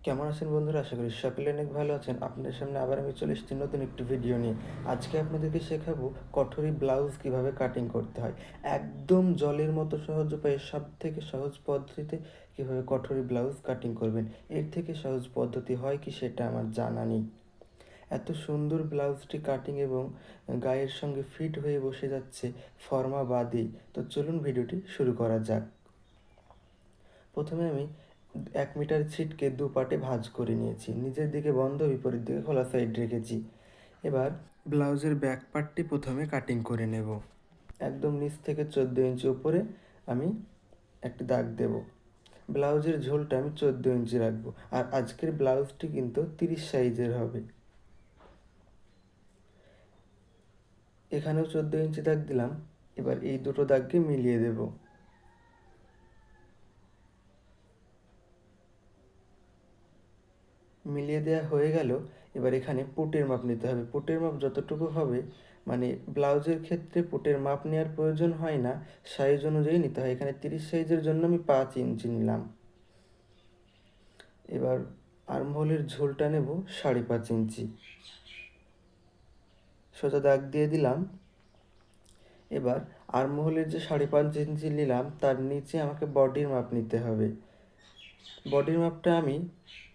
কেমন আছেন বন্ধুরা? আশা করি সকলে অনেক ভালো আছেন। আপনাদের সামনে আবার আমি চলে এসেছি নতুন একটি ভিডিও নিয়ে। আজকে আপনাদেরকে শেখাবো কটরি ব্লাউজ কিভাবে কাটিং করতে হয়। একদম জলের মতো সহজ উপায়ে সবথেকে সহজ পদ্ধতিতে কিভাবে কটরি ব্লাউজ কাটিং করবেন। এর থেকে সহজ পদ্ধতি হয় কি সেটা আমার জানা নেই। এত সুন্দর ব্লাউজটি কাটিং এবং গায়ের সঙ্গে ফিট হয়ে বসে যাচ্ছে ফর্মা বাদেই। তো চলুন ভিডিওটি শুরু করা যাক। প্রথমে আমি 1 মিটার ছিটকে দুপাটে ভাঁজ করে নিয়েছি, নিচের দিকে বন্ধ, বিপরীত দিকে খোলা সাইড রেখেছি। এবার ব্লাউজের ব্যাক পার্টটি প্রথমে কাটিং করে নেব। একদম নিচ থেকে 14 ইঞ্চি উপরে আমি একটি দাগ দেব। ব্লাউজের ঝোলটা আমি 14 ইঞ্চি রাখবো, আর আজকের ব্লাউজটি কিন্তু 30 সাইজের হবে। এখানেও 14 ইঞ্চি দাগ দিলাম। এবার এই দুটো দাগকে মিলিয়ে দেব। মিলিয়ে দেওয়া হয়ে গেল। এবার এখানে পুটের মাপ নিতে হবে। পুটের মাপ যতটুকু হবে, মানে ব্লাউজের ক্ষেত্রে পুটের মাপ নেওয়ার প্রয়োজন হয় না, সাইজ অনুযায়ী নিতে হয়। এখানে 30 সাইজের জন্য আমি 5 ইঞ্চি নিলাম। এবার আর্মহোলের ঝোলটা নেব 5.5 ইঞ্চি। সোজা দাগ দিয়ে দিলাম। এবার আর্মহোলের যে 5.5 ইঞ্চি নিলাম তার নিচে আমাকে বডির মাপ নিতে হবে। বডির মাপটা আমি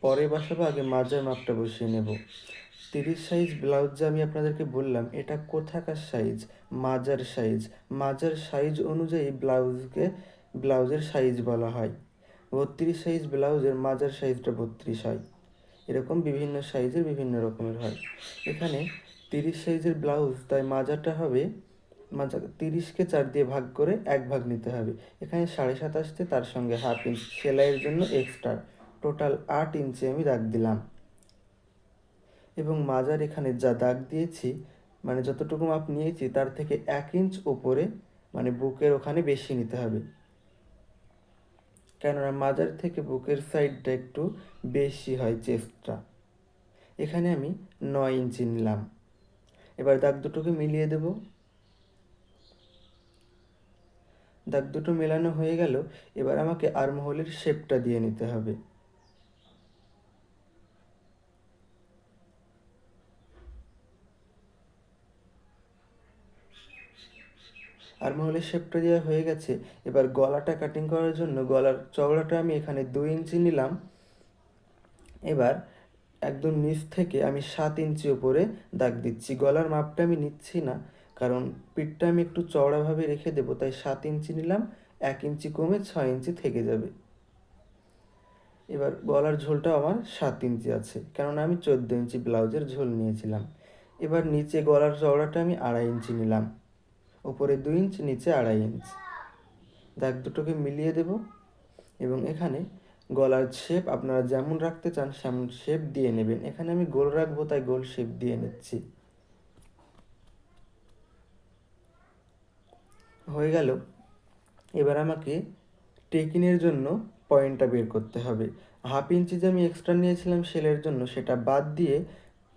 পরে বসাবো, আগে মাজার মাপটা বসিয়ে নেব। 30 সাইজ ব্লাউজ যে আমি আপনাদেরকে বললাম, এটা কোথাকার সাইজ? মাজার সাইজ। মাজার সাইজ অনুযায়ী ব্লাউজের সাইজ বলা হয়। 32 সাইজ ব্লাউজের মাজার সাইজটা 32 হয়। এরকম বিভিন্ন সাইজের বিভিন্ন রকমের হয়। এখানে 30 সাইজের ব্লাউজ, তাই মাজাটা হবে, মাজা 30কে 4 দিয়ে ভাগ করে 1 ভাগ নিতে হবে। এখানে 27.5 তার সঙ্গে 1/2 ইঞ্চি সেলাইয়ের জন্য এক্সট্রা, টোটাল 8 ইঞ্চি আমি দাগ দিলাম। এবং মাজার এখানে যা দাগ দিয়েছি, মানে যতটুকু মাপ নিয়েছি তার থেকে 1 ইঞ্চ ওপরে, মানে বুকের ওখানে বেশি নিতে হবে, কেননা মাজার থেকে বুকের সাইডটা একটু বেশি হয়, চেস্টটা। এখানে আমি 9 ইঞ্চি নিলাম। এবার দাগ দুটোকে মিলিয়ে দেব। দাগ দুটো মেলানো হয়ে গেল। এবার আমাকে আর্মহোলের শেপটা দিয়ে নিতে হবে। আর্মহোলের শেপটা দেওয়া হয়ে গেছে। এবার গলাটা কাটিং করার জন্য গলার চওড়াটা আমি এখানে 2 ইঞ্চি নিলাম। এবার একদম নিচ থেকে আমি 7 ইঞ্চি উপরে দাগ দিচ্ছি। গলার মাপটা আমি নিচ্ছি না, কারণ পিঠটা আমি একটু চওড়াভাবে রেখে দেবো, তাই 7 ইঞ্চি নিলাম। 1 ইঞ্চি কমে 6 ইঞ্চি থেকে যাবে। এবার গলার ঝোলটা আমার 7 ইঞ্চি আছে, কেননা আমি 14 ইঞ্চি ব্লাউজের ঝোল নিয়েছিলাম। এবার নিচে গলার চওড়াটা আমি 2.5 ইঞ্চি নিলাম। উপরে 2 ইঞ্চি, নিচে 2.5 ইঞ্চি। দাগ দুটোকে মিলিয়ে দেব। এবং এখানে গলার শেপ আপনারা যেমন রাখতে চান সেমন শেপ দিয়ে নেবেন। এখানে আমি গোল রাখবো, তাই গোল শেপ দিয়ে নিচ্ছি। হয়ে গেল। এবার আমাকে টেকিনের জন্য পয়েন্টটা বের করতে হবে। 1/2 ইঞ্চি যে আমি এক্সট্রা নিয়েছিলাম সেলের জন্য, সেটা বাদ দিয়ে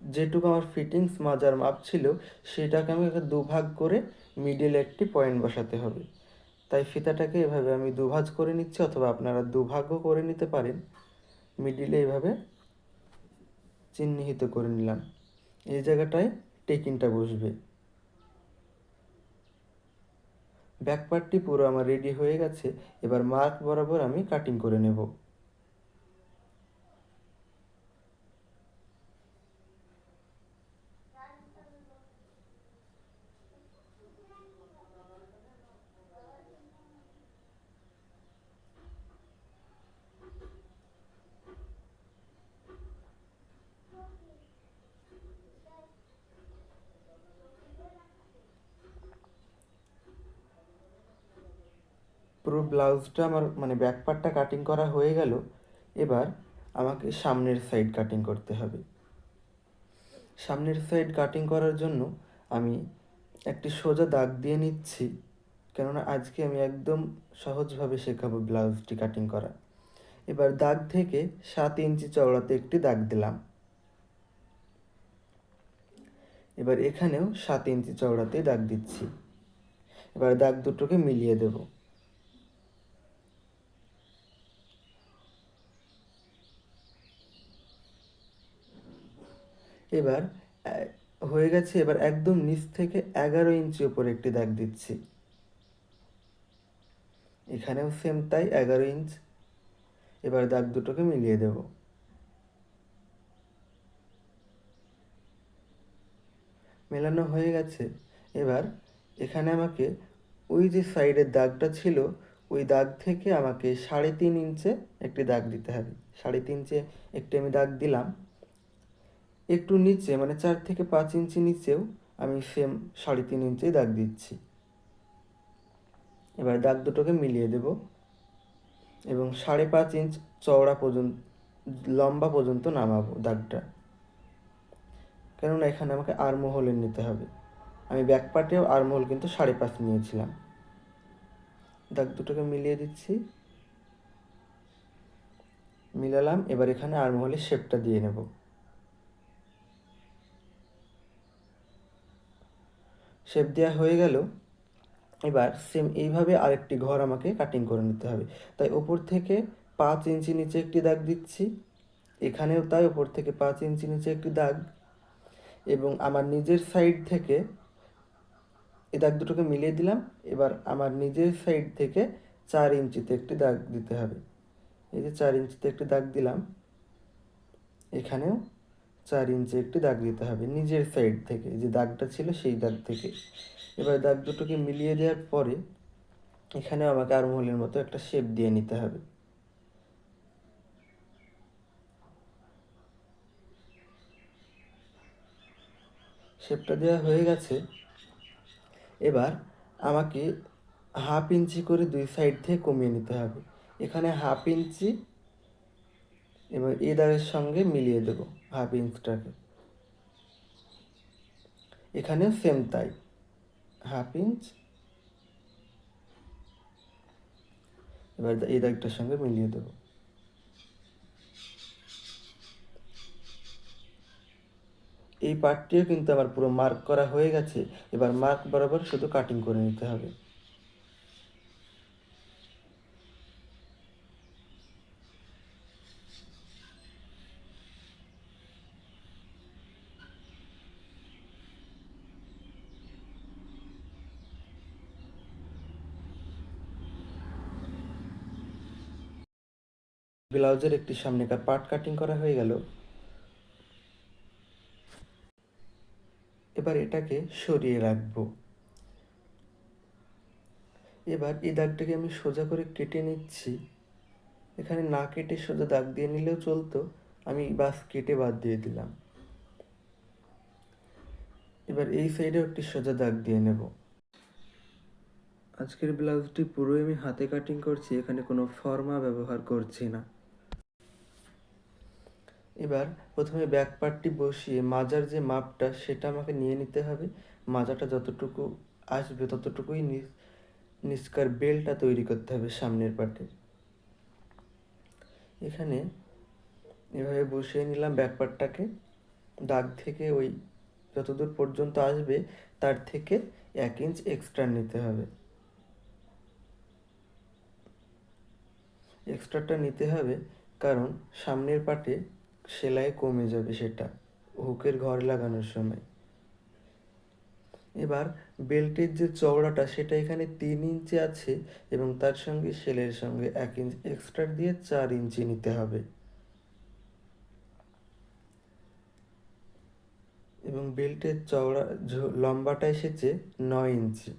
যেটুকু আমার ফিটিংস মাজার মাপ ছিল, সেটাকে আমি দুভাগ করে মিডিলে একটি পয়েন্ট বসাতে হবে। তাই ফিতাটাকে এভাবে আমি দুভাজ করে নিচ্ছি, অথবা আপনারা দুভাগও করে নিতে পারেন। মিডিলে এভাবে চিহ্নিত করে নিলাম। এই জায়গাটায় টেকিনটা বসবে। ব্যাক পার্টটি পুরো আমার রেডি হয়ে গেছে। এবার মার্ক বরাবর আমি কাটিং করে নেব। পুরো ব্লাউজটা আমার, মানে ব্যাক পার্টটা কাটিং করা হয়ে গেল। এবার আমাকে সামনের সাইড কাটিং করতে হবে। সামনের সাইড কাটিং করার জন্য আমি একটি সোজা দাগ দিয়ে নিচ্ছি, কেননা আজকে আমি একদম সহজভাবে শেখাবো ব্লাউজটি কাটিং করা। এবার দাগ থেকে 7 ইঞ্চি চওড়াতে একটি দাগ দিলাম। এবার এখানেও 7 ইঞ্চি চওড়াতে দাগ দিচ্ছি। এবার দাগ দুটোকে মিলিয়ে দেব। এবার হয়ে গেছে। এবার একদম নিচ থেকে 11 ইঞ্চি উপরে একটি দাগ দিচ্ছি। এখানেও সেম তাই, 11 ইঞ্চ। এবার দাগ দুটোকে মিলিয়ে দেব। মেলানো হয়ে গেছে। এবার এখানে আমাকে ওই যে সাইডের দাগটা ছিল, ওই দাগ থেকে আমাকে 3.5 ইঞ্চে একটি দাগ দিতে হবে। 3.5 ইঞ্চে একটি আমি দাগ দিলাম। একটু নিচে মানে 4 থেকে 5 ইঞ্চি নিচেও আমি সেম 3.5 ইঞ্চে দাগ দিচ্ছি। এবার দাগ দুটোকে মিলিয়ে দেব এবং 5.5 ইঞ্চ চওড়া পর্যন্ত, লম্বা পর্যন্ত নামাবো দাগটা, কেননা এখানে আমাকে আর্মহোলের নিতে হবে। আমি ব্যাক পার্টেও আর্মহোল কিন্তু 5.5 নিয়েছিলাম। দাগ দুটোকে মিলিয়ে দিচ্ছি, মিলালাম। এবার এখানে আর্মহোলের শেপটা দিয়ে নেব। শেপ দেওয়া হয়ে গেল। এবার সেম এইভাবে আরেকটি ঘর আমাকে কাটিং করে নিতে হবে। তাই ওপর থেকে 5 ইঞ্চি নিচে একটি দাগ দিচ্ছি, এখানেও তাই ওপর থেকে 5 ইঞ্চি নিচে একটি দাগ, এবং আমার নিজের সাইড থেকে এই দাগ দুটোকে মিলিয়ে দিলাম। এবার আমার নিজের সাইড থেকে 4 ইঞ্চিতে একটি দাগ দিতে হবে। এই যে 4 ইঞ্চিতে একটি দাগ দিলাম, এখানেও 4 ইঞ্চি একটি দাগ দিতে হবে নিজের সাইড থেকে, যে দাগটা ছিল সেই দাগ থেকে। এবার দাগ দুটোকে মিলিয়ে দেওয়ার পরে এখানেও আমাকে আর্মহোলের মতো একটা শেপ দিয়ে নিতে হবে। শেপটা দেওয়া হয়ে গেছে। এবার আমাকে 1/2 ইঞ্চি করে দুই সাইড থেকে কমিয়ে নিতে হবে। এখানে 1/2 ইঞ্চি এবং এই দাগের সঙ্গে মিলিয়ে দেব 1/2 ইঞ্চটাকে। এখানেও সেম তাই, 1/2 ইঞ্চ। এবার এই দাগটার সঙ্গে মিলিয়ে দেব। এই পার্টটিও কিন্তু আমার পুরো মার্ক করা হয়ে গেছে। এবার মার্ক বরাবর শুধু কাটিং করে নিতে হবে। ব্লাউজের একটি সামনেকার পার্ট কাটিং করা হয়ে গেল। এবার এটাকে সরিয়ে রাখবো। এবার এই দাগটাকে আমি সোজা করে কেটে নিচ্ছি। এখানে না কেটে সোজা দাগ দিয়ে নিলেও চলতো, আমি বাস কেটে বাদ দিয়ে দিলাম। এবার এই সাইডেও একটি সোজা দাগ দিয়ে নেব। আজকের ব্লাউজটি পুরোই আমি হাতে কাটিং করছি, এখানে কোনো ফর্মা ব্যবহার করছি না। এবার প্রথমে ব্যাক পার্টটি বসিয়ে মাজার যে মাপটা সেটা আমাকে নিয়ে নিতে হবে। মাজাটা যতটুকু আসবে ততটুকুই নিচকার বেলটা তৈরি করতে হবে সামনের পার্টের। এখানে এভাবে বসিয়ে নিলাম ব্যাক পার্টটাকে। দাগ থেকে ওই যতদূর পর্যন্ত আসবে তার থেকে 1 ইঞ্চ এক্সট্রা নিতে হবে। এক্সট্রাটা নিতে হবে কারণ সামনের পার্টে সেলাই কমে যাবে, সেটা হুকের ঘর লাগানোর সময়। এবার বেল্টের যে চওড়াটা সেটা এখানে 3 ইঞ্চি আছে এবং তার সঙ্গে সেলের সঙ্গে 1 ইঞ্চ এক্সট্রা দিয়ে 4 ইঞ্চি নিতে হবে। এবং বেল্টের চওড়া লম্বাটা এসেছে 9 ইঞ্চি।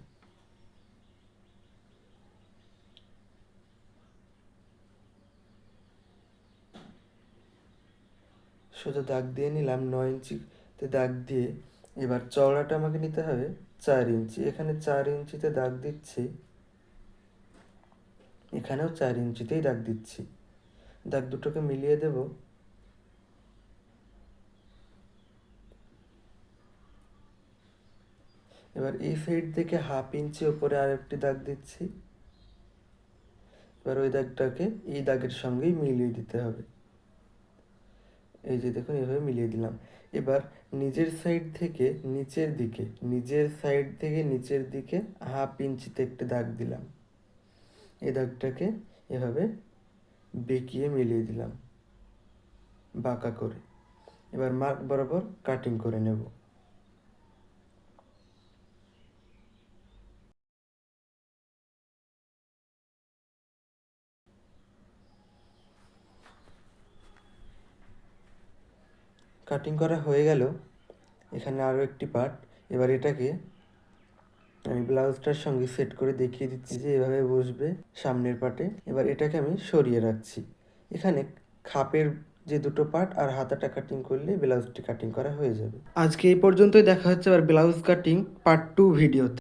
সোজা দাগ দিয়ে নিলাম 9 ইঞ্চিতে দাগ দিয়ে। এবার চওড়াটা আমাকে নিতে হবে 4 ইঞ্চি। এখানে 4 ইঞ্চিতে দাগ দিচ্ছি, এখানেও 4 ইঞ্চিতেই দাগ দিচ্ছি। দাগ দুটোকে মিলিয়ে দেব। এবার এই সাইড থেকে 1/2 ইঞ্চি ওপরে আর একটি দাগ দিচ্ছি। এবার ওই দাগটাকে এই দাগের সঙ্গেই মিলিয়ে দিতে হবে। এই যে দেখুন, এভাবে মিলিয়ে দিলাম। এবার নিজের সাইড থেকে নিচের দিকে, নিচের দিকে 1/2 ইঞ্চিতে একটা দাগ দিলাম। এই দাগটাকে এভাবে বেঁকিয়ে মিলিয়ে দিলাম বাঁকা করে। এবার মার্ক বরাবর কাটিং করে নেব। কাটিং করা হয়ে গেল। এখানে আরও একটি পার্ট, এবার এটাকে আমি ব্লাউজটার সঙ্গে সেট করে দেখিয়ে দিচ্ছি যে এভাবে বসবে সামনের পার্টে। এবার এটাকে আমি সরিয়ে রাখছি। এখানে খাপের যে দুটো পার্ট আর হাতাটা কাটিং করলে ব্লাউজটি কাটিং করা হয়ে যাবে। আজকে এই পর্যন্তই, দেখা হচ্ছে আবার ব্লাউজ কাটিং পার্ট 2 ভিডিওতে।